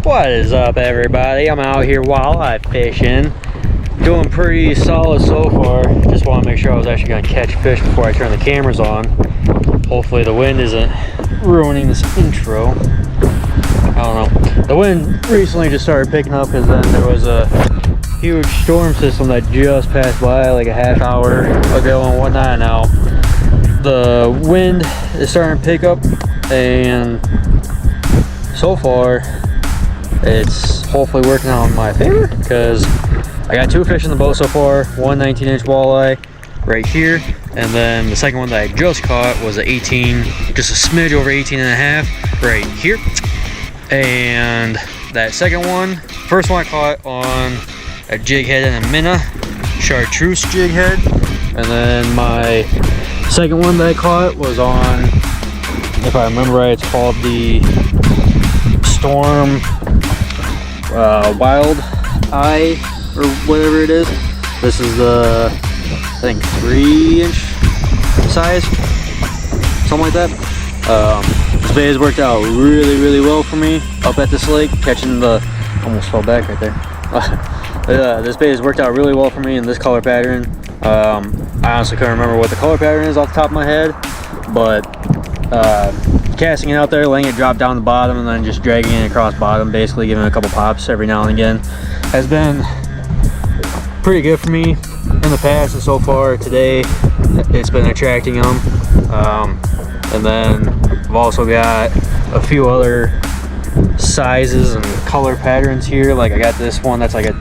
What is up, everybody? I'm out here walleye fishing. Doing pretty solid so far. Just want to make sure I was actually going to catch fish before I turn the cameras on. Hopefully the wind isn't ruining this intro. I don't know. The wind recently just started picking up because then there was a huge storm system that just passed by like a half hour ago and whatnot. Now the wind is starting to pick up, and so far it's hopefully working out in my favor because I got two fish in the boat so far. One 19-inch walleye right here, and then the second one that I just caught was an 18, just a smidge over 18 and a half right here. And that second one, first one I caught on a jig head and a minna chartreuse jig head, and then my second one that I caught was on, if I remember right, it's called the Storm Wild Eye or whatever it is. This is the, I think, 3-inch size, something like that. This bait has worked out really well for me up at this lake, catching the, almost fell back right there. This bait has worked out really well for me in this color pattern. I honestly couldn't remember what the color pattern is off the top of my head, but casting it out there, letting it drop down the bottom, and then just dragging it across bottom, basically giving it a couple pops every now and again, has been pretty good for me in the past, and so far today it's been attracting them. And then I've also got a few other sizes and color patterns here. Like I got this one that's like a,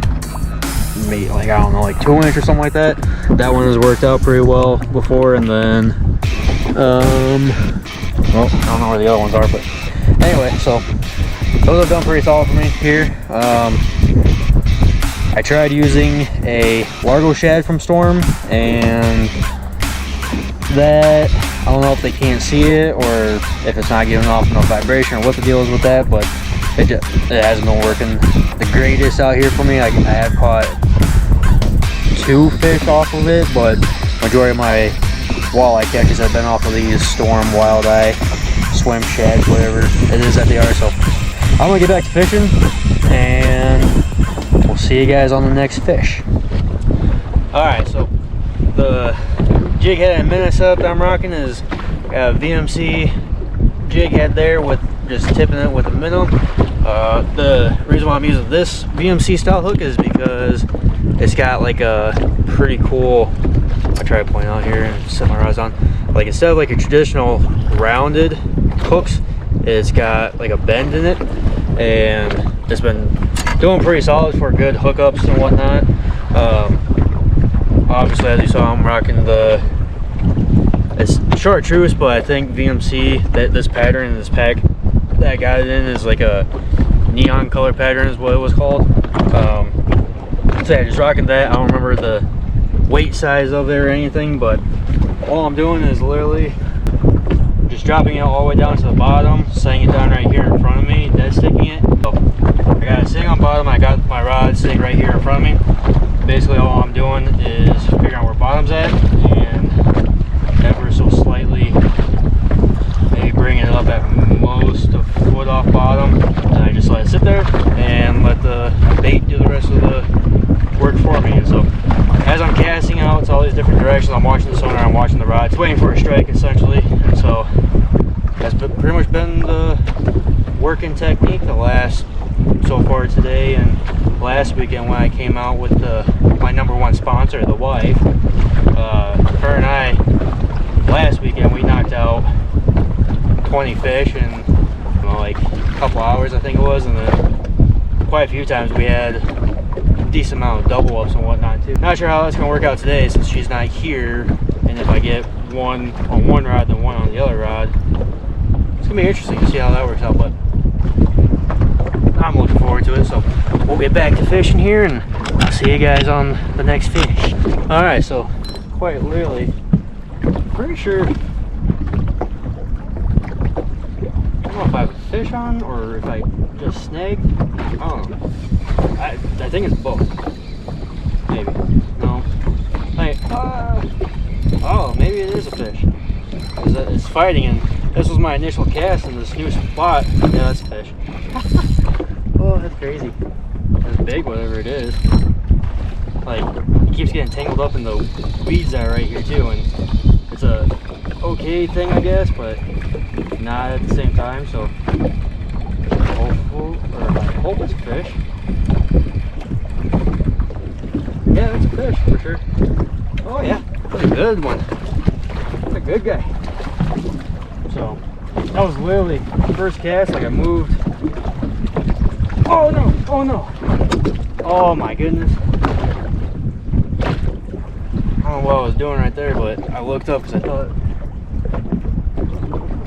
maybe like, I don't know, like 2-inch or something like that. That one has worked out pretty well before. And then well, I don't know where the other ones are, but anyway, so those have done pretty solid for me here. I tried using a Largo shad from Storm, and that, I don't know if they can't see it or if it's not giving off enough vibration or what the deal is with that, but it hasn't been working the greatest out here for me. I have caught 2 fish off of it, but majority of my walleye catches have been off of these Storm Wild Eye swim shads, whatever it is that they are. So I'm gonna get back to fishing, and we'll see you guys on the next fish. All right, so the jig head and minna setup that I'm rocking is a VMC jig head there with just tipping it with a minnow. The reason why I'm using this VMC style hook is because it's got like a pretty cool, I'll try to point out here and set my rods on, like instead of like a traditional rounded hooks, it's got like a bend in it, and it's been doing pretty solid for good hookups and whatnot. Obviously, as you saw, I'm rocking the, it's chartreuse, but I think VMC, that this pattern in this pack that I got it in is like a neon color pattern is what it was called. So yeah, just rocking that. I don't remember the weight size of it or anything, but all I'm doing is literally just dropping it all the way down to the bottom, setting it down right here in front of me, dead sticking it. So I got it sitting on bottom, I got my rod sitting right here in front of me. Basically all I'm doing is figuring out where bottom's at, and ever so slightly, maybe bringing it up at most a foot off bottom, and I just let it sit there and let the bait do the rest of the work for me. And so as I'm casting out to all these different directions, I'm watching the sonar, I'm watching the rods, waiting for a strike essentially. And so that's pretty much been the working technique the last, so far today and last weekend when I came out with my #1 sponsor, the wife. Her and I, last weekend, we knocked out 20 fish in, you know, like a couple hours I think it was, and then quite a few times we had a decent amount of double ups and whatnot too. Not sure how that's gonna work out today since she's not here, and if I get one on one rod then one on the other rod, it's gonna be interesting to see how that works out, but I'm looking forward to it. So we'll get back to fishing here, and I'll see you guys on the next fish. All right, so quite literally, pretty sure, I don't know if I have a fish on or if I just snagged. I don't know. I think it's both. Maybe. No. Hey, oh, maybe it is a fish. It's fighting, and this was my initial cast in this new spot. Yeah, that's a fish. Oh, Oh, that's crazy. That's big, whatever it is. Like, it keeps getting tangled up in the weeds that are right here too, and it's a okay thing, I guess, but not at the same time. So I hope it's a fish. Yeah, that's a fish for sure. Oh yeah, that's a good one. That's a good guy. So that was literally the first cast. Like, I moved. Oh no! Oh no! Oh my goodness! I don't know what I was doing right there, but I looked up because I thought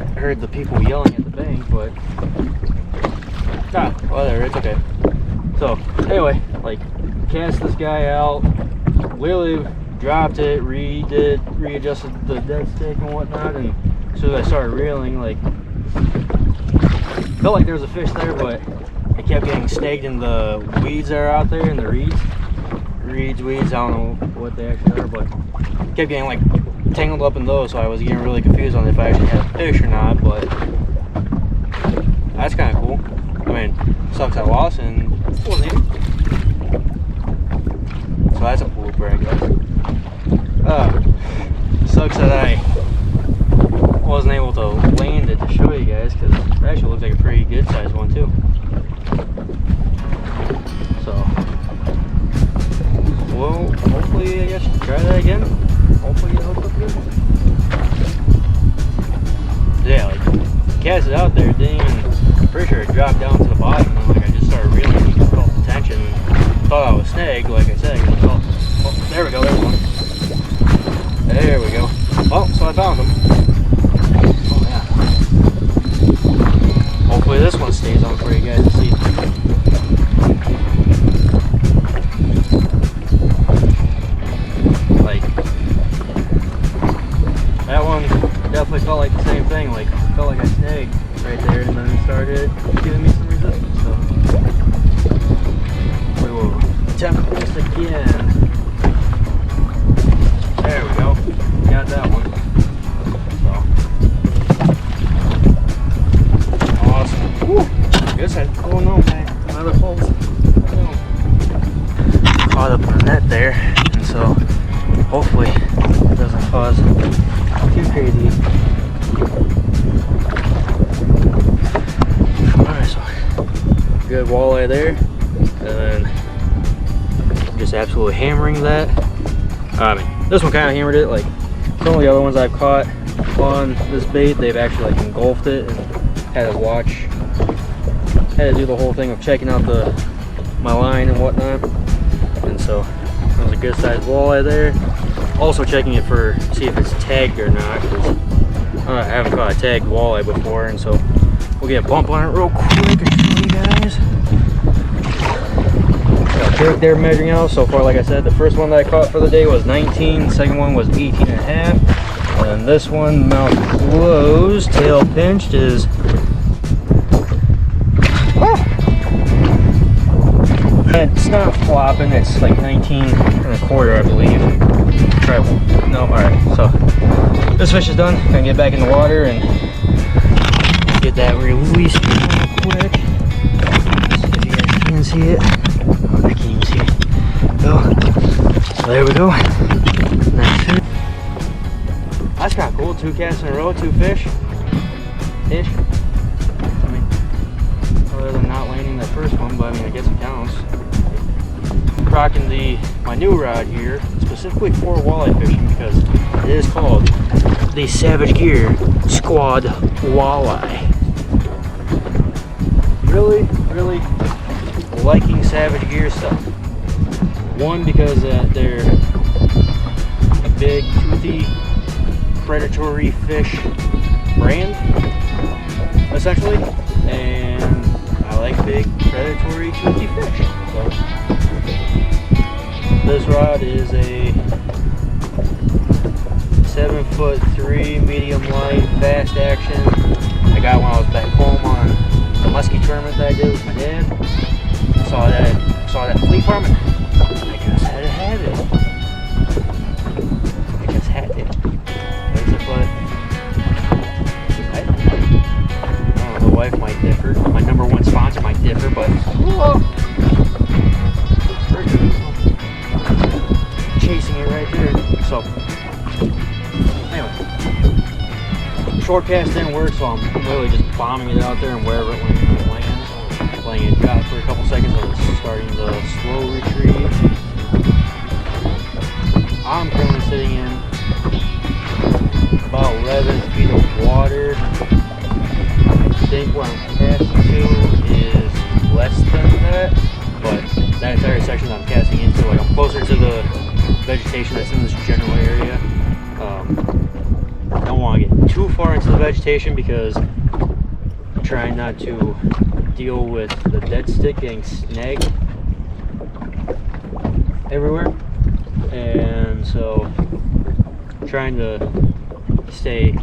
I heard the people yelling at the bank, but whatever, it's okay. So anyway, like, cast this guy out, literally dropped it, readjusted the dead stick and whatnot, and as soon as I started reeling, like, felt like there was a fish there, but it kept getting snagged in the weeds that are out there, in the weeds, I don't know what they actually are, but it kept getting like tangled up in those, so I was getting really confused on if I actually had a fish or not. But that's kind of cool. I mean, sucks I lost and wasn't even. So that's a blooper, I guess. Sucks that I wasn't able to land it to show you guys, because it actually looks like a pretty good sized one too. So, well, hopefully, I guess, try that again. Hopefully it hooks up good. Yeah, like, cast it out there, didn't even, I'm pretty sure it dropped down to the bottom, and like, I just started reeling, and felt the tension, and thought I was snagged, like I said, because I felt, oh, there we go, there's one. There we go. Oh, so I found him. Oh yeah. Hopefully this one stays on for you guys to see. Like, that one definitely felt like the same thing. Like, felt like I snagged right there, and then it started giving me some resistance. So we will attempt this again. There we go. Got that one. So awesome. Woo. Guess I, oh no, man, another pulse. Oh. Caught up on the net there, and so hopefully it doesn't cause too crazy. Alright, so good walleye there, and then just absolutely hammering that. I mean, this one kind of hammered it. Like, some of the other ones I've caught on this bait, they've actually like engulfed it and had to watch, had to do the whole thing of checking out my line and whatnot. And so that was a good sized walleye there. Also checking it for, see if it's tagged or not, because I haven't caught a tagged walleye before, and so we'll get a bump on it real quick and show you guys. Got a pig there measuring out. So far, like I said, the first one that I caught for the day was 19, the second one was 18 and a half, and this one, mouth closed, tail pinched, is it's not flopping, it's like 19 and a quarter, I believe. Try, no, alright, so this fish is done. Gonna get back in the water and get that released real quick. See if you guys can see it. Oh, I can't even see it. So there we go. Nice fish. That's kind of cool. 2 casts in a row, 2 fish. I mean, other than not landing that first one, but I mean, I guess it counts. Rocking my new rod here, specifically for walleye fishing, because it is called the Savage Gear Squad Walleye. Really liking Savage Gear stuff. One, because they're a big, toothy, predatory fish brand, essentially, and I like big, predatory, toothy fish. So this rod is a 7'3" medium light, fast action. I got when I was back home on the muskie tournament that I did with my dad. Saw that flea farm, and I just had to have it. I just had it. I don't know, the wife might differ. My #1 sponsor might differ, but short cast didn't work, so I'm literally just bombing it out there, and wherever it lands, letting it drop for a couple seconds, and it's starting the slow retrieve. I'm currently sitting in about 11 feet of water. I think where I'm casting to is less than that, but that entire section I'm casting into, like, I'm closer to the vegetation that's in this general area. I don't want to get too far into the vegetation because I'm trying not to deal with the dead stick getting snagged everywhere, and so I'm trying to stay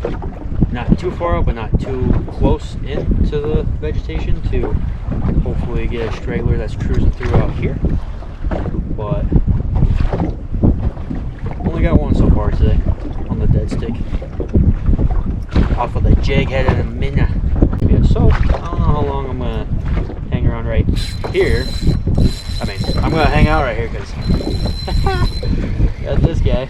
not too far out but not too close into the vegetation to hopefully get a straggler that's cruising through out here. But only got one so far today on the dead stick off of the jig head and a minna. Yeah, so I don't know how long I'm gonna hang around right here. I mean, I'm gonna hang out right here because got this guy.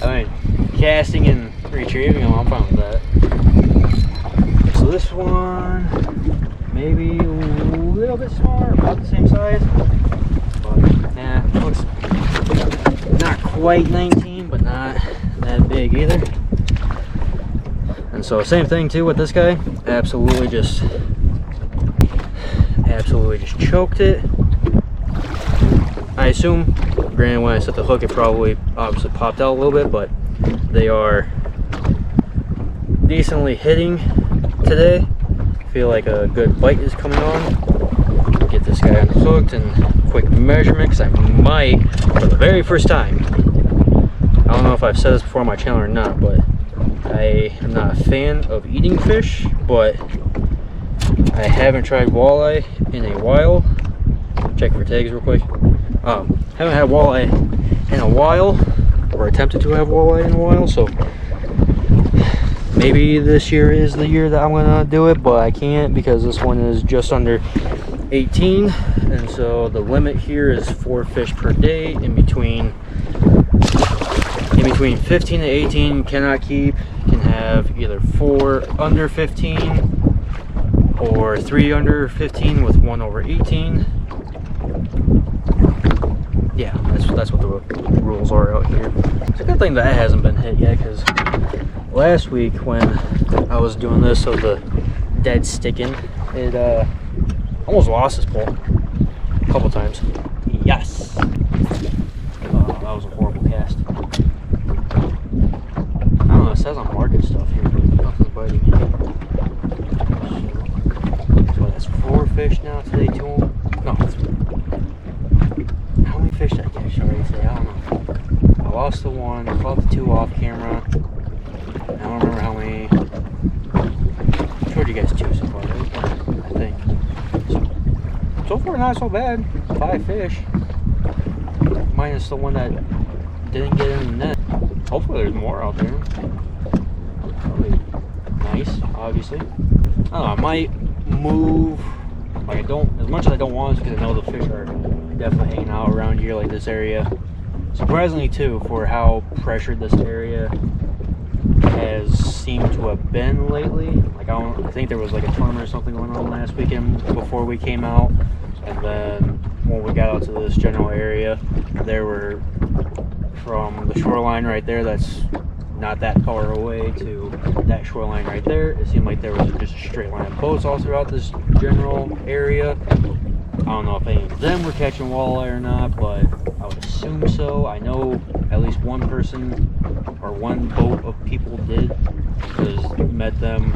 I mean, casting and retrieving them, I'm fine with that. So this one, maybe a little bit smaller, about the same size. But yeah, looks not quite 19, but not that big either. And so same thing too with this guy. Absolutely just choked it. I assume, granted, when I set the hook, it probably obviously popped out a little bit, but they are decently hitting today. I feel like a good bite is coming on. Get this guy unhooked and quick measurement, because I might, for the very first time, I don't know if I've said this before on my channel or not, but I am not a fan of eating fish, but I haven't tried walleye in a while. Check for tags real quick. Haven't had walleye in a while, or attempted to have walleye in a while, so maybe this year is the year that I'm gonna do it, but I can't because this one is just under 18, and so the limit here is 4 fish per day. In between 15 to 18 cannot keep. Can have either 4 under 15 or 3 under 15 with 1 over 18. Yeah, that's what the rules are out here. It's a good thing that it hasn't been hit yet, because last week when I was doing this of the dead sticking, it almost lost its pole a couple times. Yes. That was a horrible cast. I don't know, it says I'm marking stuff here, but nothing's biting. So that's 4 fish now today, 2. No, 3. How many fish did I catch already today? I don't know. I lost the 1, I caught the 2 off camera. I don't remember how many. I showed you guys 2 so far, right? I think. So far, not so bad. 5 fish. Minus the one that didn't get in the net. Hopefully there's more out there. Probably nice, obviously. I don't know, I might move. Like, I don't, as much as I don't want to, because I know the fish are definitely hanging out around here, like this area. Surprisingly too, for how pressured this area has seemed to have been lately. Like, I think there was like a tournament or something going on last weekend before we came out, and then when we got out to this general area, there were, from the shoreline right there, that's not that far away, to that shoreline right there, it seemed like there was just a straight line of boats all throughout this general area. I don't know if any of them were catching walleye or not, but I would assume so. I know at least one person or one boat of people did, because met them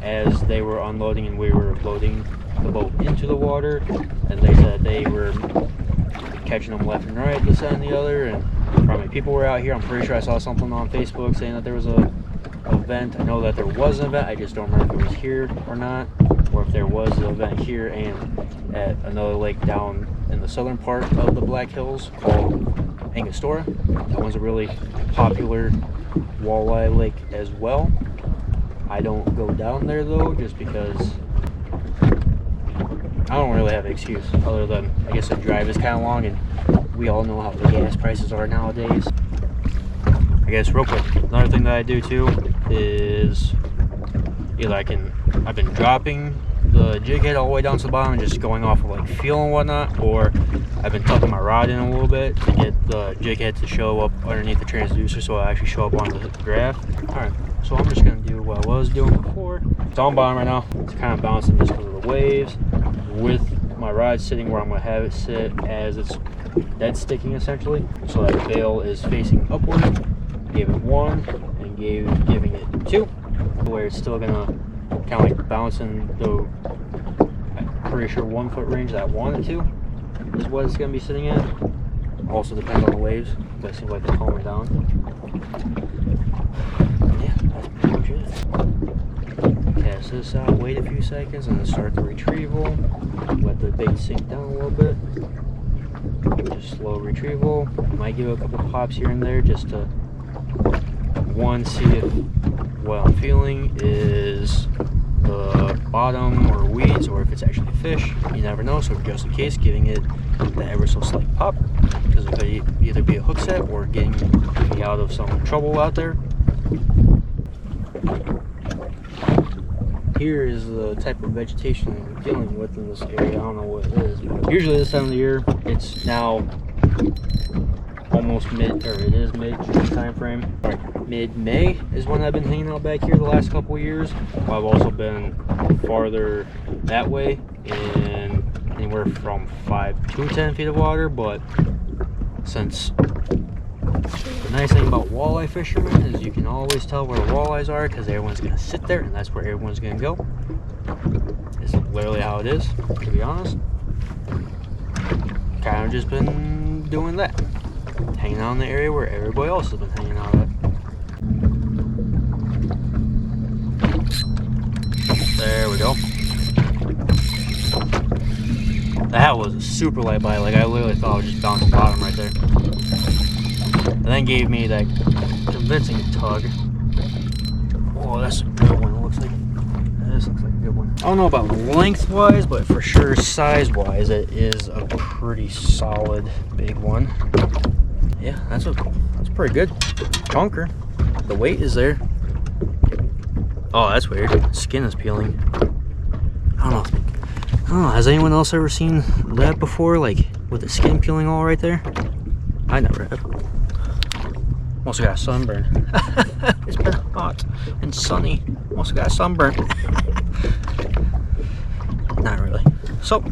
as they were unloading and we were loading the boat into the water, and they said they were catching them left and right, this and the other, and probably people were out here. I'm pretty sure I saw something on Facebook saying that there was a event. I know that there was an event, I just don't remember if it was here or not, or if there was an event here and at another lake down in the southern part of the Black Hills called Angostura. That one's a really popular walleye lake as well. I don't go down there though, just because I don't really have an excuse other than, I guess, the drive is kind of long, and we all know how the gas prices are nowadays. I guess real quick, another thing that I do too is either I've been dropping the jig head all the way down to the bottom and just going off of like feel and whatnot, or I've been tucking my rod in a little bit to get the jig head to show up underneath the transducer so I actually show up on the graph. All right, so I'm just gonna do what I was doing before. It's on bottom right now. It's kind of bouncing just because of the waves, with my rod sitting where I'm gonna have it sit as it's dead sticking essentially, so that the bail is facing upward. Gave it 1 and giving it 2, where it's still gonna kind of like bouncing the, I'm pretty sure 1 foot range that I want it to is what it's gonna be sitting at. Also depends on the waves, but it seems like they're calming down. Yeah, that's pretty much it. Cast this out, wait a few seconds, and then start the retrieval. Let the bait sink down a little bit. Just slow retrieval. Might give it a couple pops here and there just to see if what I'm feeling is the bottom or weeds, or if it's actually fish. You never know, so just in case, giving it the ever so slight pop, because it could either be a hook set or getting me out of some trouble out there. Here is the type of vegetation I'm dealing with in this area. I don't know what it is, but usually this time of the year, it's now almost mid time frame. Mid-May is when I've been hanging out back here the last couple of years. I've also been farther that way in anywhere from 5 to 10 feet of water, but since the nice thing about walleye fishermen is you can always tell where the walleyes are, because everyone's going to sit there and that's where everyone's going to go. It's literally how it is, to be honest. Kind of just been doing that, hanging out in the area where everybody else has been hanging out at. There we go. That was a super light bite. Like, I literally thought I was just bouncing bottom right there. And then gave me that convincing tug. Oh, that's a good one. It looks like this looks like a good one. I don't know about lengthwise, but for sure size-wise, it is a pretty solid big one. Yeah, that's pretty good. Chunker. The weight is there. Oh, that's weird. Skin is peeling. I don't know. Has anyone else ever seen that before? Like, with the skin peeling all right there? I never have. Also got a sunburn. It's been hot and sunny. Also got a sunburn. Not really. So,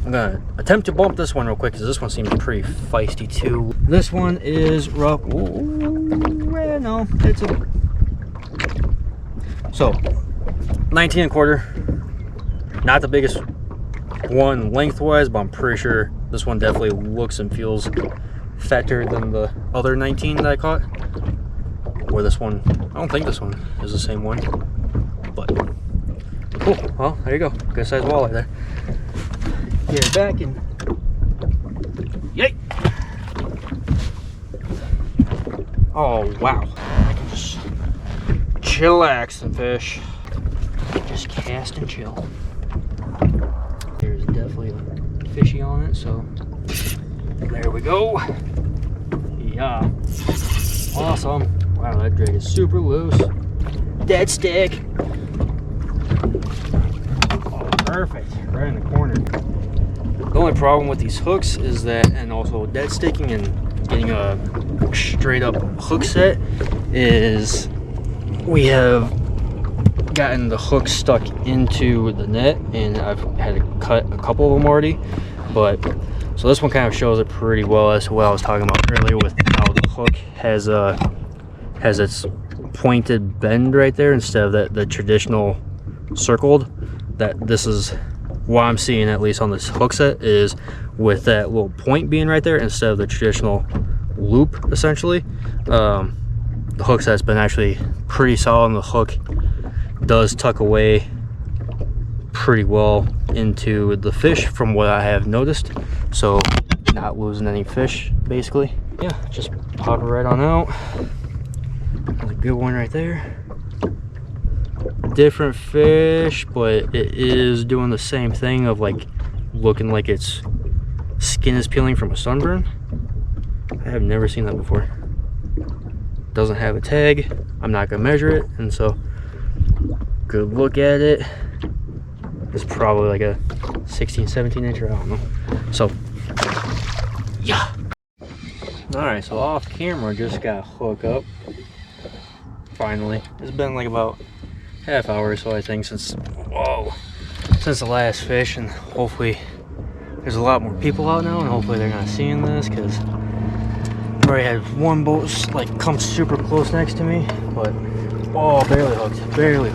I'm gonna attempt to bump this one real quick, because this one seems pretty feisty too. This one is rough. Ooh, yeah, no, it's a... So, 19¼ not the biggest one lengthwise, but I'm pretty sure this one definitely looks and feels fatter than the other 19 that I caught. Or this one, I don't think this one is the same one, but cool. Well, there you go, good size walleye there. Get it back and yay! Oh wow, I can just chillax and fish. Just cast and chill. There's definitely a fishy on it, so there we go. Yeah, awesome. Wow, that drag is super loose. Dead stick. Oh, perfect. Right in the corner. The only problem with these hooks is that, and also dead sticking and getting a straight up hook set, is we have gotten the hook stuck into the net, and I've had to cut a couple of them already. But so this one kind of shows it pretty well as to what I was talking about earlier with how the hook has its pointed bend right there instead of the traditional circled. That this is what I'm seeing, at least on this hook set, is with that little point being right there instead of the traditional loop essentially. The hook set's been actually pretty solid, and the hook does tuck away pretty well into the fish from what I have noticed, so not losing any fish basically. Yeah, just pop it right on out. That's a good one right there. Different fish, but it is doing the same thing of like looking like its skin is peeling from a sunburn. I have never seen that before. doesn't have a tag, I'm not gonna measure it, and so good look at it. It's probably like a 16, 17 incher, I don't know. So yeah. All right, so off camera, just got hook up. Finally, it's been like about half hour or so, I think, since the last fish, and hopefully there's a lot more people out now, and hopefully they're not seeing this, because I already had one boat like come super close next to me, but barely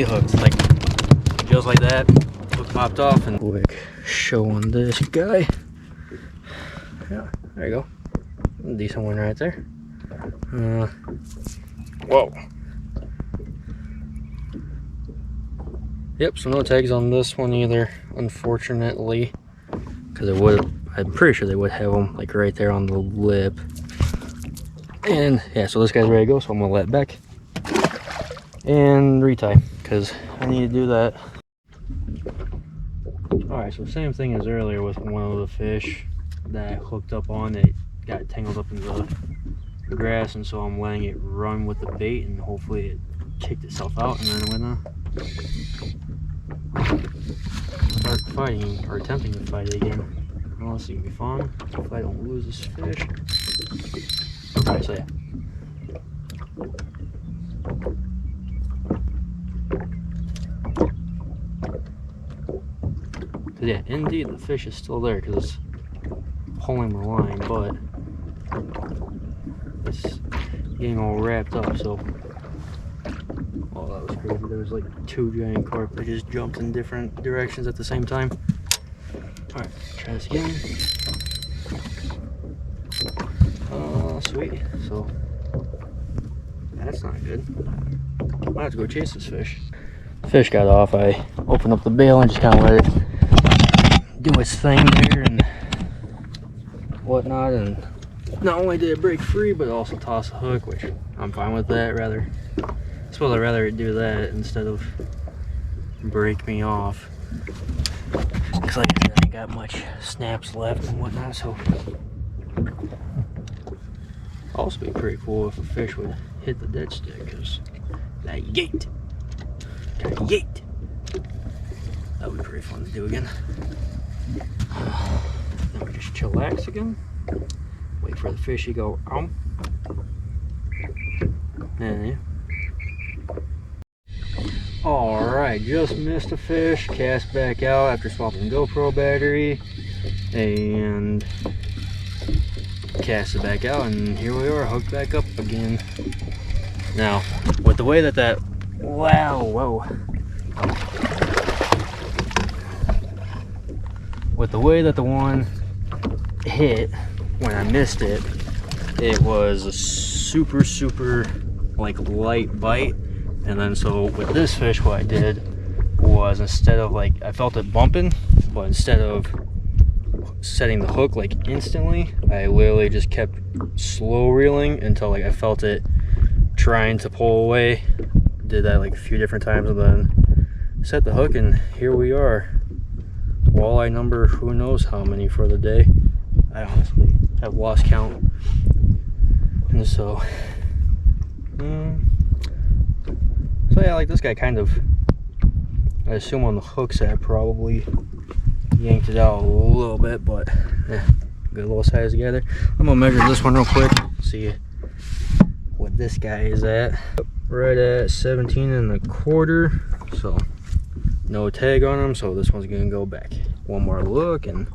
hooked, like just like that. Hook popped off, and quick show on this guy. Yeah, there you go, decent one right there. Whoa. Yep, so no tags on this one either, unfortunately, because I'm pretty sure they would have them like right there on the lip. And yeah, so this guy's ready to go, so I'm gonna let back and retie, because I need to do that. All right, so same thing as earlier with one of the fish that I hooked up on. It got tangled up in the grass, and so I'm letting it run with the bait, and hopefully it kicked itself out, and then I'm gonna start fighting, or attempting to fight it again. Well, this is gonna be fun if I don't lose this fish. Alright, so yeah. Yeah, indeed, the fish is still there because it's pulling the line, but it's getting all wrapped up. So, oh, that was crazy. There was like 2 giant carp that just jumped in different directions at the same time. All right, try this again. Sweet. So that's not good. I might have to go chase this fish. The fish got off. I opened up the bail and just kind of let it do its thing there and whatnot, and not only did it break free, but also toss a hook, which I'm fine with that. I suppose I'd rather it do that instead of break me off, because like I said, I ain't got much snaps left and whatnot. So also be pretty cool if a fish would hit the dead stick, because that yeet, that would be pretty fun to do again. Then we just chillax again, wait for the fish to go and yeah. Alright, just missed a fish, cast back out after swapping GoPro battery, and cast it back out, and here we are, hooked back up again. Now, with the way that with the way that the one hit when I missed it, it was a super like light bite. And then so with this fish, what I did was, instead of like, I felt it bumping, but instead of setting the hook like instantly, I literally just kept slow reeling until like I felt it trying to pull away. Did that like a few different times, and then set the hook, and here we are. Walleye number who knows how many for the day. I honestly have lost count. And so so yeah, like this guy kind of, I assume on the hook set, probably yanked it out a little bit, but yeah, good little size together. I'm gonna measure this one real quick, see what this guy is at. Right at 17 1/4, so no tag on him, so this one's gonna go back. One more look, and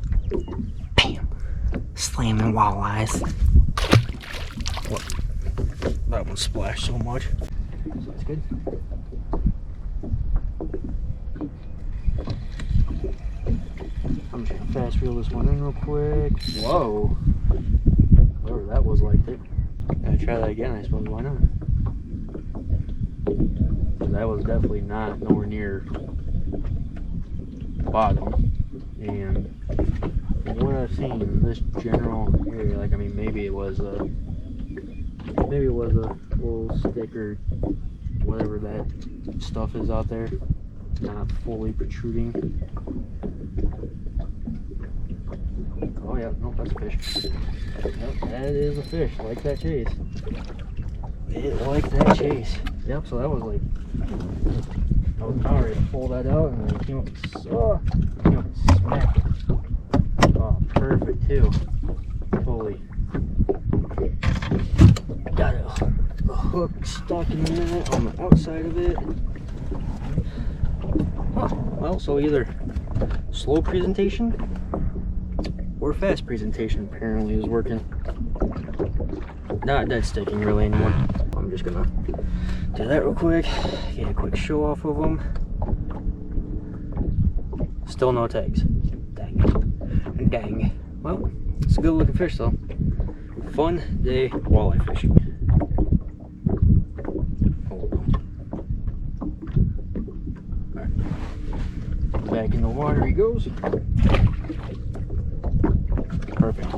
bam, slamming walleyes. What? That one splashed so much, so that's good. I'm just gonna fast reel this one in real quick. Whoa, whatever that was, liked it. Gotta try that again, I suppose. Why not? That was definitely not nowhere near bottom, and from what I've seen in this general area, like, I mean, maybe it was a little stick or whatever that stuff is out there, not fully protruding. Oh yeah, nope, that's a fish. Yep, that is a fish. Like that chase. It liked that chase. Yep, so that was like, I was power to pull that out, and then it came up and smacked it. Oh, perfect too. Holy. Got a hook stuck in that on the outside of it. Huh. Well, so either slow presentation or fast presentation apparently is working. Not dead sticking really anymore. I'm just gonna do that real quick, get a quick show off of them. Still no tags. Dang. Dang. Well, it's a good looking fish though. Fun day walleye fishing. Alright. Back in the water he goes. Perfect.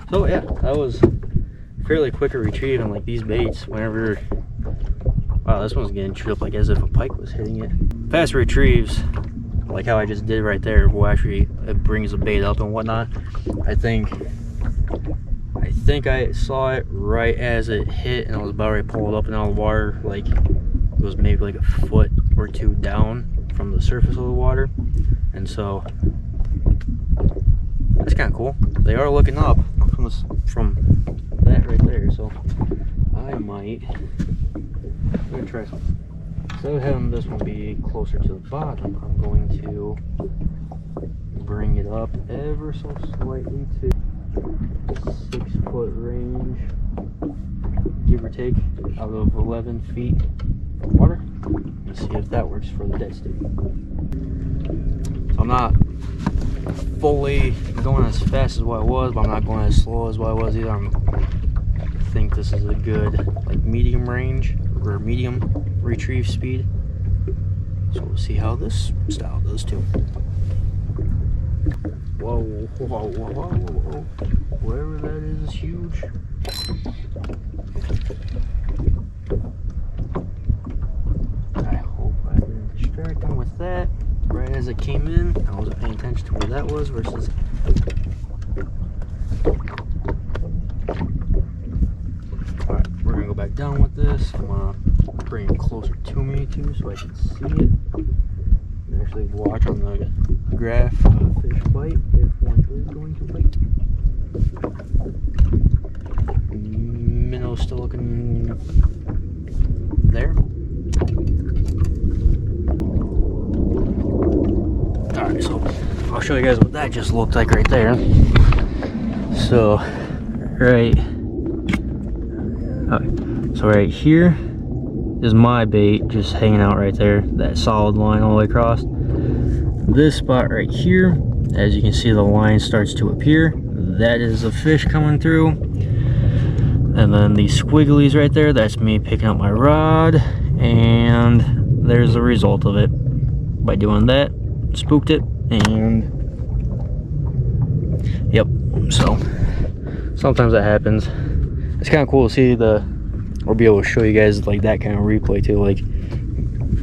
So yeah, that was fairly quick to retrieve, and like these baits, whenever, wow, this one's getting chewed up like as if a pike was hitting it. Fast retrieves, like how I just did right there, will actually, it brings the bait up and whatnot. I think I saw it right as it hit, and I was about ready to pull it up and out of the water. Like it was maybe like a foot or two down from the surface of the water, and so that's kind of cool. They are looking up from that right there, so I might, I'm gonna try something. Instead of having this one be closer to the bottom, I'm going to bring it up ever so slightly to 6 foot range, give or take, out of 11 feet of water. Let's see if that works for the dead stick. So I'm not fully going as fast as what I was, but I'm not going as slow as what I was either. I think this is a good like medium range or medium retrieve speed. So we'll see how this style does too. Whoa, whoa, whoa, whoa, whoa. Whatever that is huge. I hope I didn't distract him with that. Right as it came in, I wasn't paying attention to where that was versus. Alright, we're gonna go back down with this. I'm gonna bring it closer to me too so I can see it. And actually watch on the graph fish bite if one is going to bite. Minnow's still looking there. Alright, so I'll show you guys what that just looked like right there. So right here is my bait just hanging out right there, that solid line all the way across. This spot right here, as you can see, the line starts to appear. That is a fish coming through. And then these squigglies right there, that's me picking up my rod, and there's the result of it. By doing that, spooked it, and yep. So sometimes that happens. It's kind of cool to see or be able to show you guys like that kind of replay too. Like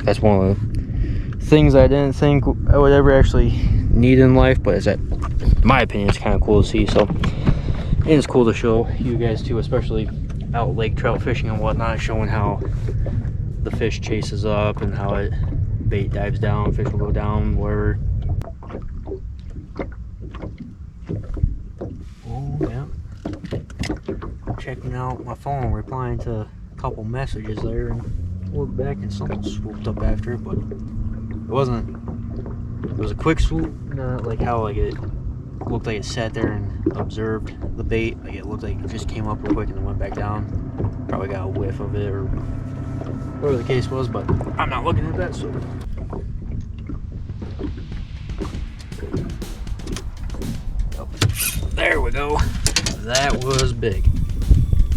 that's one of the things I didn't think I would ever actually need in life, but in my opinion, it's kind of cool to see. So and it's cool to show you guys too, especially out lake trout fishing and whatnot, showing how the fish chases up and how bait dives down, fish will go down, wherever. Oh yeah. Checking out my phone, replying to a couple messages there, and looked back and something swooped up after it, but it wasn't. It was a quick swoop, not like how like it looked like it sat there and observed the bait. Like it looked like it just came up real quick and then went back down. Probably got a whiff of it or whatever the case was, but I'm not looking at that, so. There we go. That was big.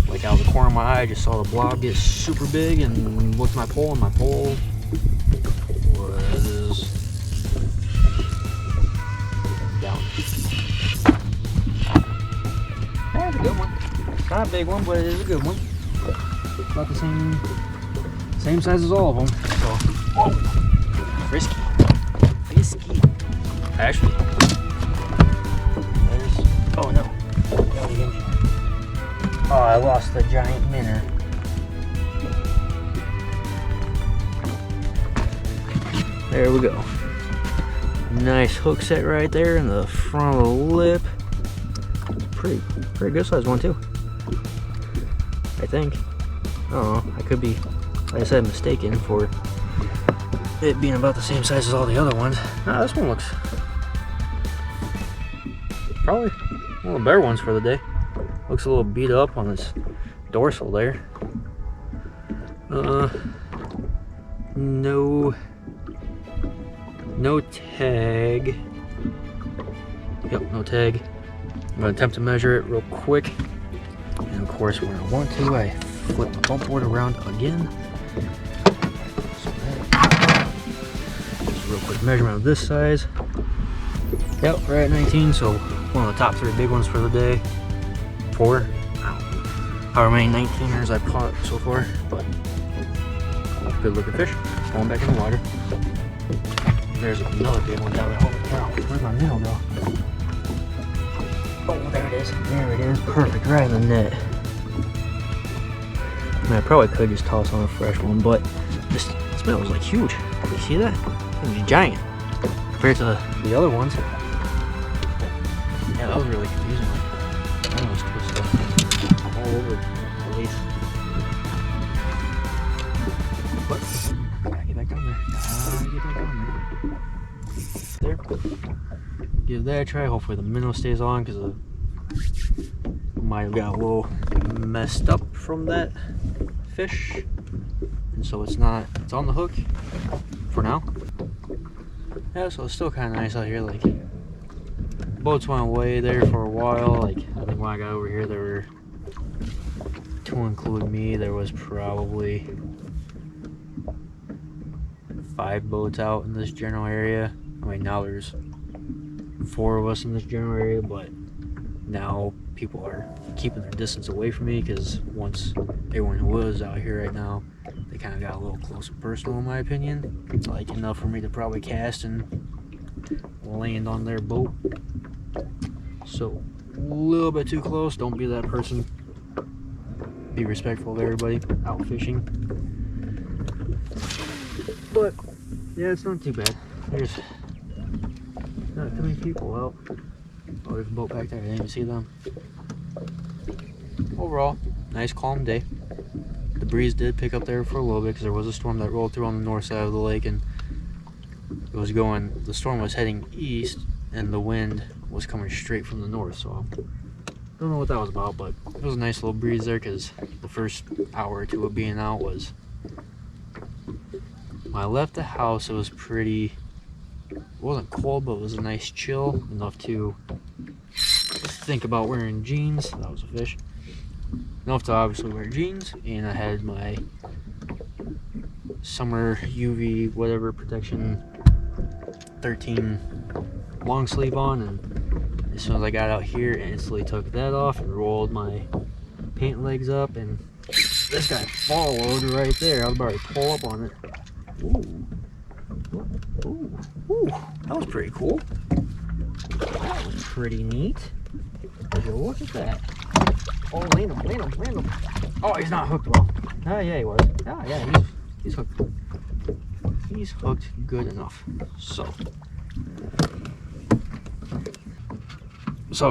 Like out of the corner of my eye, I just saw the blob get super big and looked at my pole, and my pole was down. That's a good one. It's not a big one, but it is a good one. About the same size as all of them. So, whoa, frisky. Actually, Oh no. Oh, I lost the giant minnow. There we go. Nice hook set right there in the front of the lip. Pretty good sized one too. I think. I don't know. I could be, like I said, mistaken for it being about the same size as all the other ones. Nah, this one looks probably one of the better ones for the day. Looks a little beat up on its dorsal there. No tag. Yep, no tag. I'm gonna attempt to measure it real quick. And of course, when I want to, I flip the bump board around again. So that, just a real quick measurement of this size. Yep, right at 19, so one of the top 3 big ones for the day. 4. However many 19ers I've caught so far, but good looking fish. Going back in the water. There's another big one down there. Holy cow, where'd my minnow go? Oh, there it is. There it is. Perfect, right in the net. I mean, I probably could just toss on a fresh one, but this minnow was like huge. You see that? It was giant compared to the other ones. Yeah, that was really confusing. Like, I was twisted all over the place. But gotta get back down there. There. Give that a try. Hopefully the minnow stays on, because it might have got a little messed up from that fish, and so it's on the hook for now. Yeah, so it's still kind of nice out here. Like, boats went away there for a while. Like, I think when I got over here, there were, to include me, there was probably 5 boats out in this general area. I mean, now there's 4 of us in this general area, but now people are keeping their distance away from me, because once everyone who was out here right now, they kind of got a little close and personal, in my opinion. It's like enough for me to probably cast and land on their boat. So a little bit too close. Don't be that person. Be respectful of everybody out fishing. But yeah, it's not too bad. There's not too many people out. Oh, there's a boat back there. I didn't even see them. Overall, nice calm day. The breeze did pick up there for a little bit, because there was a storm that rolled through on the north side of the lake, and it was going, the storm was heading east, and the wind was coming straight from the north. So don't know what that was about, but it was a nice little breeze there, because the first hour or 2 of being out was, when I left the house, it was pretty, it wasn't cold, but it was a nice chill, enough to think about wearing jeans. That was a fish. Enough to obviously wear jeans, and I had my summer UV whatever protection 13 long sleeve on, and as soon as I got out here, I instantly took that off and rolled my pant legs up, and this guy followed right there. I was about to pull up on it. Ooh. Ooh. Ooh. That was pretty cool. That was pretty neat. Would you look at that? Oh, land him. Oh, he's not hooked well. Oh, yeah, he was. Oh, yeah, he's hooked. He's hooked good enough. So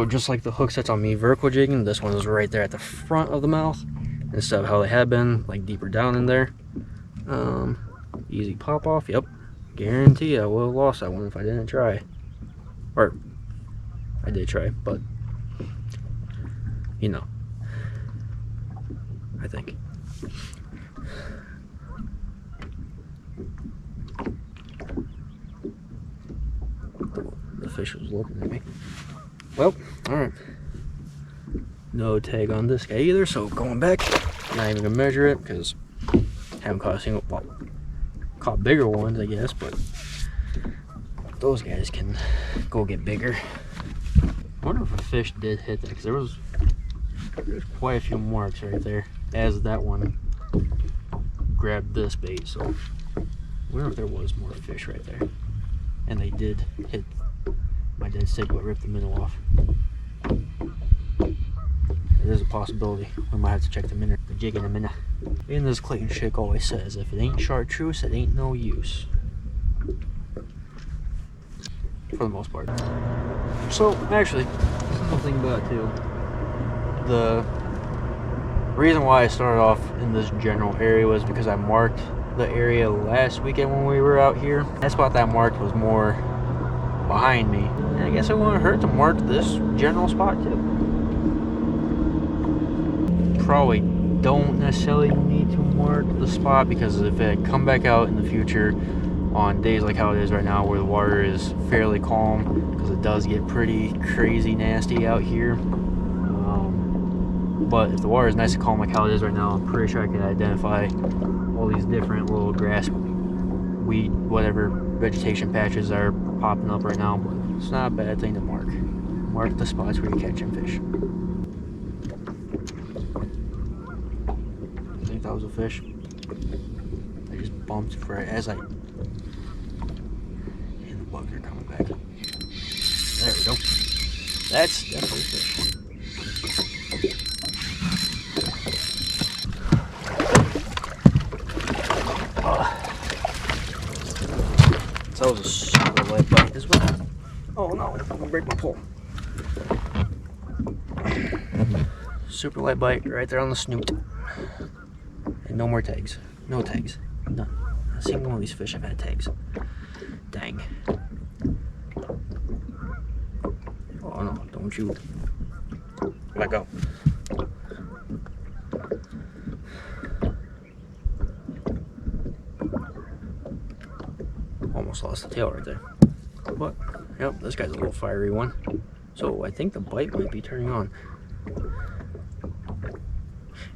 just like the hook sets on me vertical jigging, this one is right there at the front of the mouth, instead of how they had been, like deeper down in there. Easy pop off. Yep, guarantee I would have lost that one if I didn't try. Or I did try, but you know, I think. The fish was looking at me. Well, alright. No tag on this guy either, so going back, not even gonna measure it, because I haven't caught a single, well, caught bigger ones, I guess, but those guys can go get bigger. I wonder if a fish did hit that, because there's quite a few marks right there as that one grabbed this bait. So I wonder if there was more fish right there, and they did hit my dead stick, but ripped the minnow off. it is a possibility. We might have to check the jig in a minute. And this Clayton chick always says, if it ain't chartreuse, it ain't no use. For the most part. So, actually, something about it too. The reason why I started off in this general area was because I marked the area last weekend when we were out here. That spot that I marked was more behind me. And I guess it wouldn't hurt to mark this general spot too. Probably don't necessarily need to mark the spot, because if it come back out in the future on days like how it is right now where the water is fairly calm, because it does get pretty crazy nasty out here. But if the water is nice and calm like how it is right now, I'm pretty sure I can identify all these different little grass, weed, whatever vegetation patches are popping up right now. But it's not a bad thing to mark. Mark the spots where you're catching fish. I think that was a fish. I just bumped for it as I... And the bugs are coming back. There we go. That's definitely a fish. That was a super light bite as well. Oh no, I'm gonna break my pole. Super light bite right there on the snoot. And no more tags. No tags. None. Not a single one of these fish have had tags. Dang. Oh no, don't you let go. Almost lost the tail right there. But, yep, this guy's a little fiery one. So I think the bite might be turning on.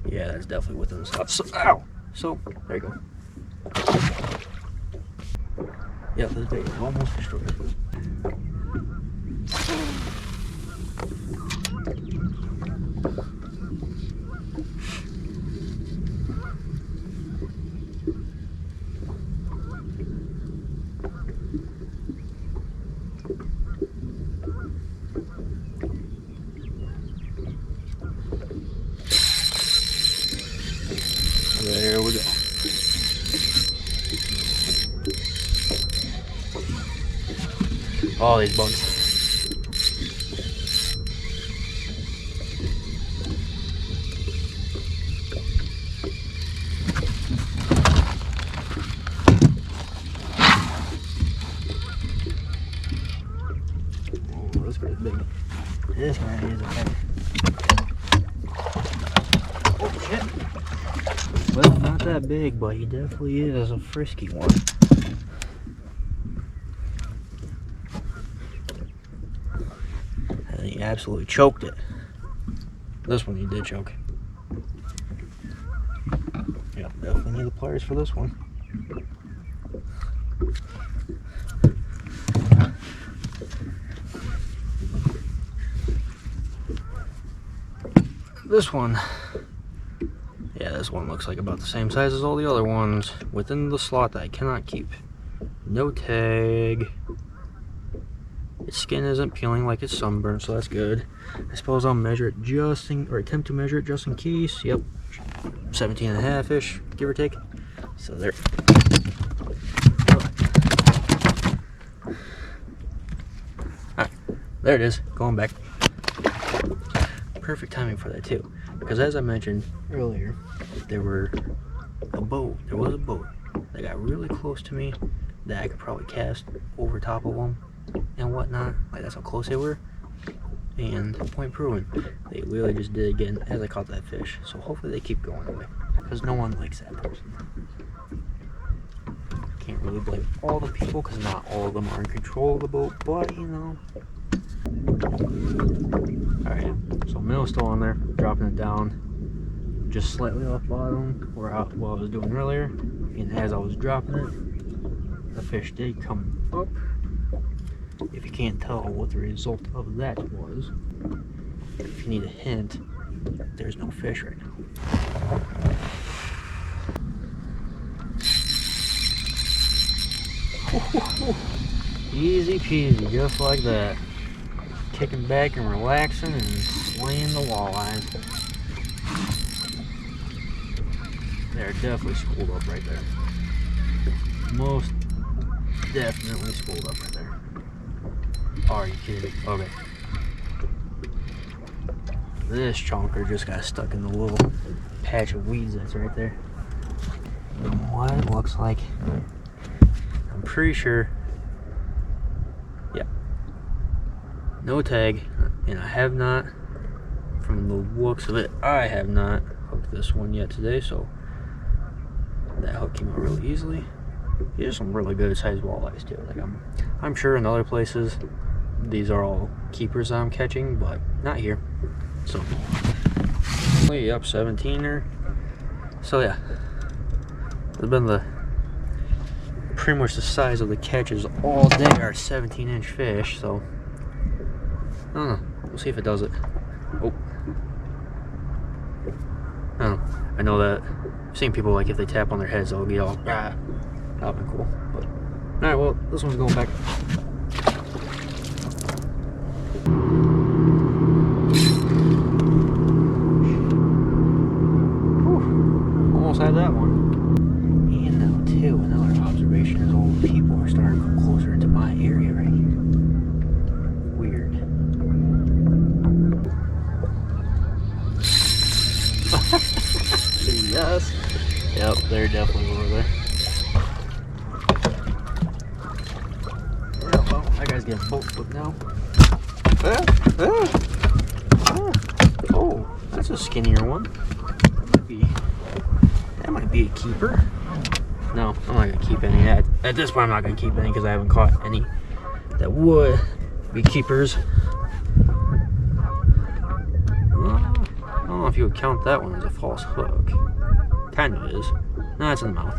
Yeah, that's definitely within the slot. So, ow! So, there you go. Yep, this bait is almost destroyed. There we go. All these bugs. Oh, this guy's big. This guy is a big. Oh shit. Well, not that big, but he definitely is a frisky one. And he absolutely choked it. This one he did choke. Yep, definitely need the pliers for this one. This one. Yeah, this one looks like about the same size as all the other ones within the slot that I cannot keep. No tag. Its skin isn't peeling like it's sunburned, so that's good. I suppose I'll measure it just in, or attempt to measure it just in case. Yep, 17.5-ish, give or take. So there. Alright, there it is, going back. Perfect timing for that too, because as I mentioned earlier, there was a boat that got really close to me that I could probably cast over top of them and whatnot. Like, that's how close they were. And point proven, they literally just did it again as I caught that fish. So hopefully they keep going away, because no one likes that person. Can't really blame all the people, because not all of them are in control of the boat, but you know. Alright, so minnow's still on there, dropping it down just slightly off bottom where what I was doing earlier. And as I was dropping it, the fish did come up. If you can't tell what the result of that was, if you need a hint, there's no fish right now. Easy peasy, just like that. Kicking back and relaxing and slaying the walleyes. They're definitely schooled up right there. Most definitely schooled up right there. Oh, are you kidding? Okay. This chonker just got stuck in the little patch of weeds that's right there. And what it looks like, I'm pretty sure, yeah, no tag, and I have not, from the looks of it, I have not hooked this one yet today, so that hook came out really easily. These are some really good sized walleyes too. Like I'm sure in other places these are all keepers I'm catching, but not here. So only up 17er. So yeah, it's been the pretty much the size of the catches all day are 17-inch fish. So I don't know. We'll see if it does it. Oh, I don't know. I know that I've seen people, like, if they tap on their heads, they'll get all ah. That would be cool. But alright, well, this one's going back. Whew, almost had that one. And now, too, another observation is all the people are starting to come closer into my area right here. Weird. Yes. Yep, they're definitely over there. Yeah, well, that guy's getting boat flipped now. Oh, that's a skinnier one. That might be a keeper. No, I'm not gonna keep any. At this point, I'm not gonna keep any because I haven't caught any that would be keepers. I don't know if you would count that one as a false hook. Kind of is. No, it's in the mouth.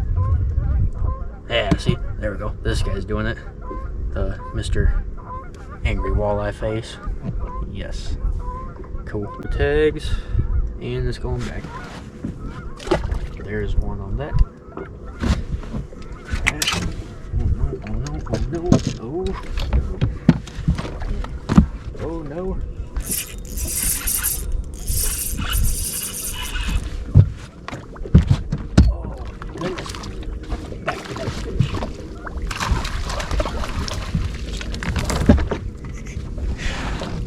Yeah, see? There we go. This guy's doing it. The Mr. Angry Walleye face. Yes. Cool. The tags. And it's going back. There's one on that. Oh no, oh no, oh no. Oh no.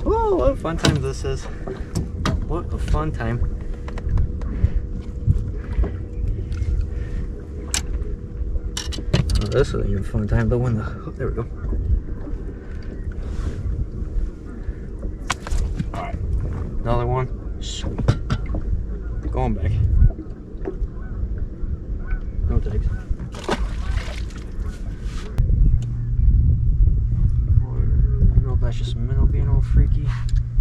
Oh, what a fun time this is. What a fun time. Oh, this isn't even a fun time, but when the hook, there we go. Alright, another one. Sweet. Going back. No tags. That's just a minnow being all freaky.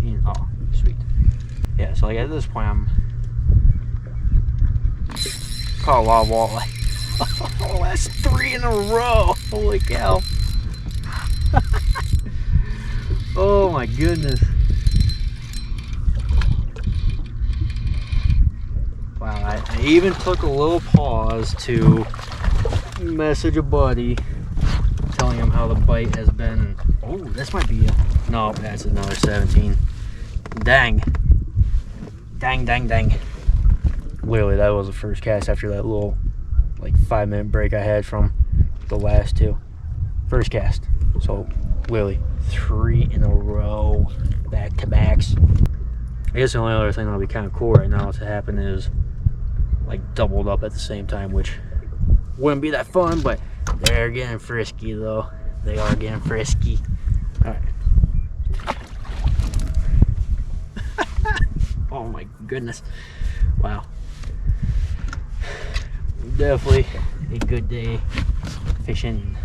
And oh, sweet. Yeah, so like at this point I'm caught a lot of walleye. Oh, that's 3 in a row. Holy cow. Oh my goodness. Wow, I even took a little pause to message a buddy telling him how the bite has been. Oh, this might be a... No, that's another 17. Dang. Dang, dang, dang. Literally, that was the first cast after that little, like, 5-minute break I had from the last two. First cast. So, literally, 3 in a row. Back-to-backs. I guess the only other thing that'll be kind of cool right now to happen is, like, doubled up at the same time, which wouldn't be that fun, but they're getting frisky, though. They are getting frisky. Alright. Oh my goodness. Wow. Definitely a good day fishing.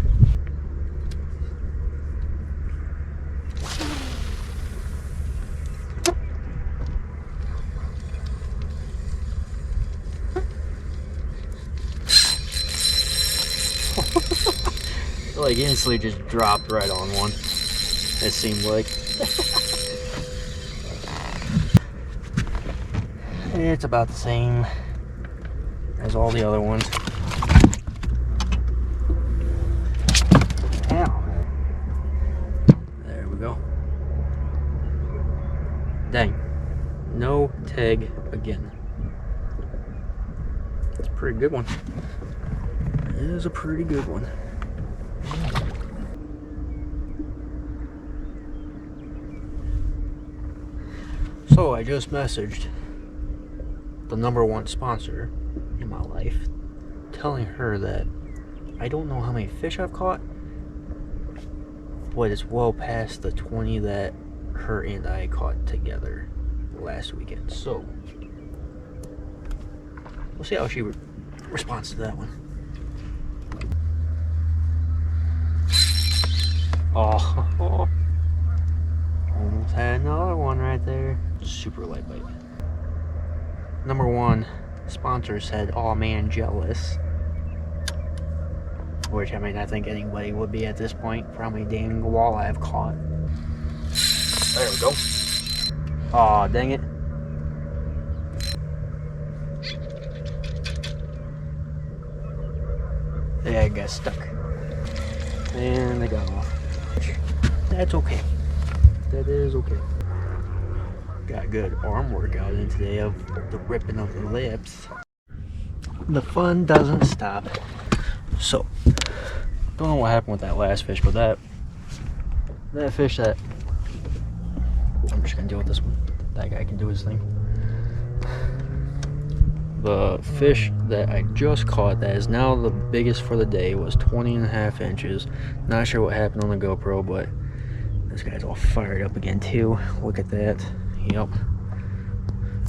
Like instantly just dropped right on one. It seemed like. It's about the same as all the other ones. Ow. There we go. Dang. No tag again. Pretty good one. It is a pretty good one. So I just messaged the #1 sponsor in my life, telling her that I don't know how many fish I've caught, but it's well past the 20 that her and I caught together last weekend. So we'll see how she responds to that one. Oh, almost had another one right there. Super light bite. #1 sponsor said, "Oh man, jealous." Which I mean, I think anybody would be at this point for how many dang walleye I've caught. There we go. Aw, dang it. Yeah, I got stuck. And they got off. That's okay. That is okay. Got good arm workout in today of the ripping of the lips. The fun doesn't stop. So, don't know what happened with that last fish, but that fish that I'm just gonna deal with this one. That guy can do his thing. The fish that I just caught that is now the biggest for the day was 20.5 inches. Not sure what happened on the GoPro, but this guy's all fired up again too. Look at that. Yep.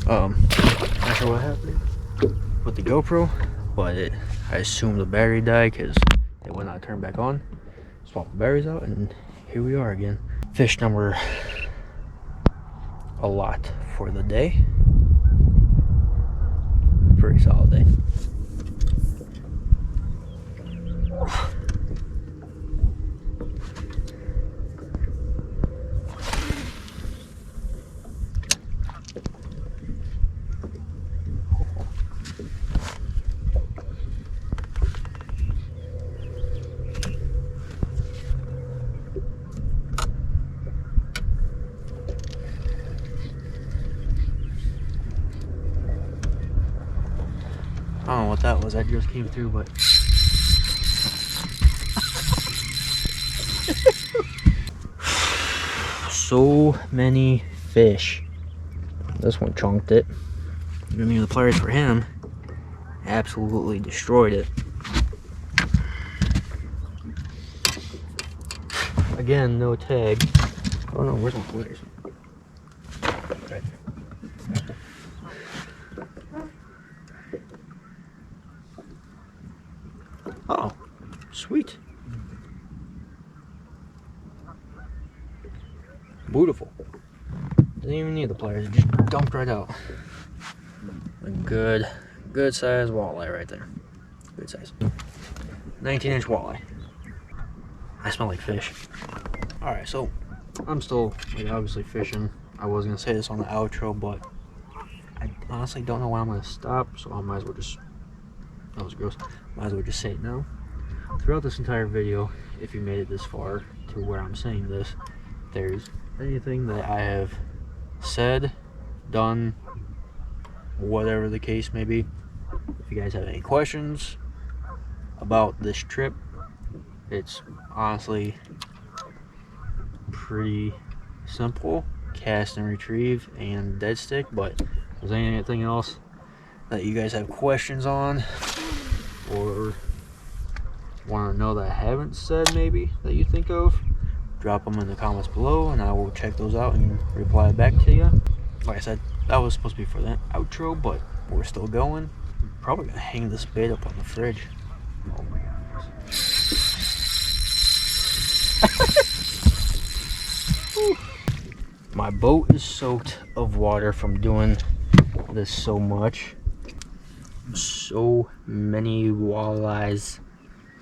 Not sure what happened with the GoPro, but I assume the battery died because it would not turn back on. Swap the batteries out, and here we are again. Fish number a lot for the day. Pretty solid day. I don't know what that was, that just came through, but so many fish. This one chunked it. Giving me the pliers for him. Absolutely destroyed it. Again, no tag. Oh no, where's my pliers? Right. Oh, sweet. Beautiful. Didn't even need the pliers, it just dumped right out. A good size walleye right there. Good size. 19-inch walleye. I smell like fish. Alright, so I'm still obviously fishing. I was gonna say this on the outro, but I honestly don't know when I'm gonna stop, so I might as well just, that was gross, might as well just say it now. Throughout this entire video, if you made it this far to where I'm saying this, if there's anything that I have said, done, whatever the case may be, if you guys have any questions about this trip, it's honestly pretty simple. Cast and retrieve and dead stick, but if there's anything else that you guys have questions on or want to know that I haven't said, maybe that you think of, drop them in the comments below and I will check those out and reply back to you. Like I said, that was supposed to be for the outro, but we're still going. I'm probably gonna hang this bait up on the fridge. Oh my goodness. My boat is soaked of water from doing this so much. So many walleyes.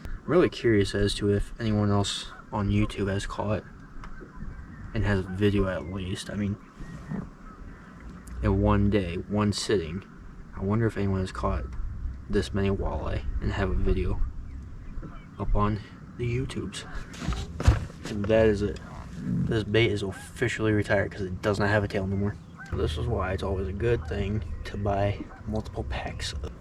I'm really curious as to if anyone else on YouTube has caught and has a video at least. I mean, in one day, one sitting, I wonder if anyone has caught this many walleye and have a video up on the YouTubes. And that is it. This bait is officially retired because it does not have a tail no more. This is why it's always a good thing to buy multiple packs of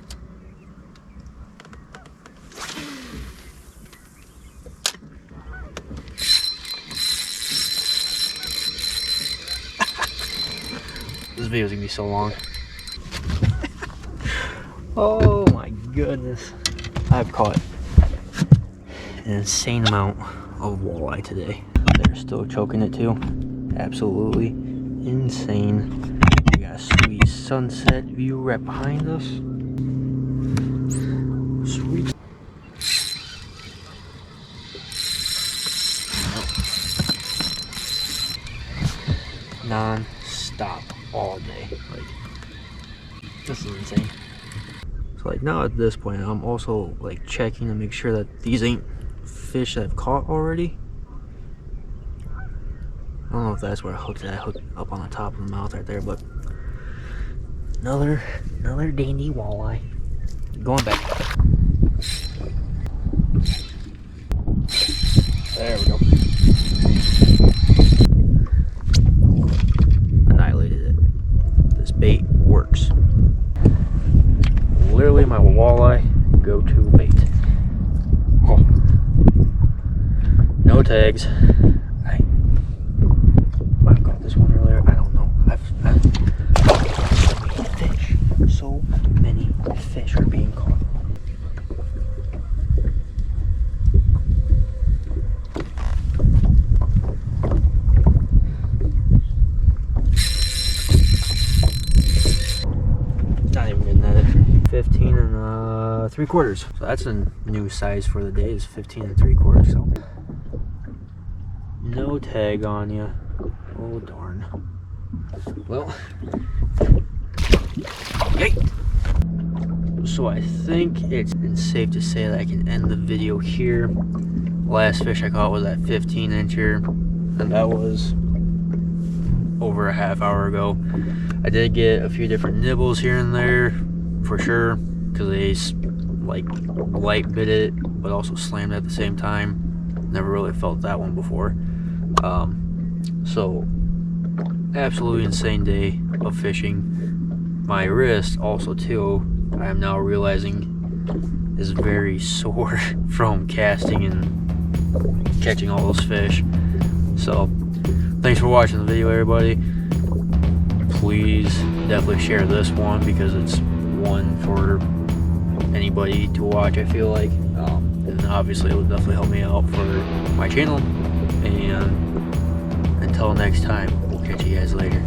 This video is gonna be so long. Oh my goodness. I've caught an insane amount of walleye today. They're still choking it too. Absolutely insane. We got a sweet sunset view right behind us. Sweet. Non-stop all day. Like, this is insane. So like now at this point, I'm also like checking to make sure that these ain't fish that I've caught already. I don't know if that's where I hooked it. I hooked up on the top of the mouth right there, but another dandy walleye. Going back. There we go. Annihilated it. This bait works. Literally my walleye go-to bait. Oh. No tags. I might have caught this one earlier. I don't know. So many fish. So many fish are being caught. Not even getting at it. 15 and 3/4. So that's a new size for the day, is 15 and 3/4. So no tag on you. Oh darn. Well, okay. So I think it's safe to say that I can end the video here. Last fish I caught was that 15 incher, and that was over a half hour ago. I did get a few different nibbles here and there for sure, because they like light bit it but also slammed at the same time. Never really felt that one before. So absolutely insane day of fishing. My wrist also too, I am now realizing, is very sore from casting and catching all those fish. So thanks for watching the video, everybody. Please definitely share this one, because it's one for anybody to watch, I feel like. And obviously it will definitely help me out for my channel. And until next time, we'll catch you guys later.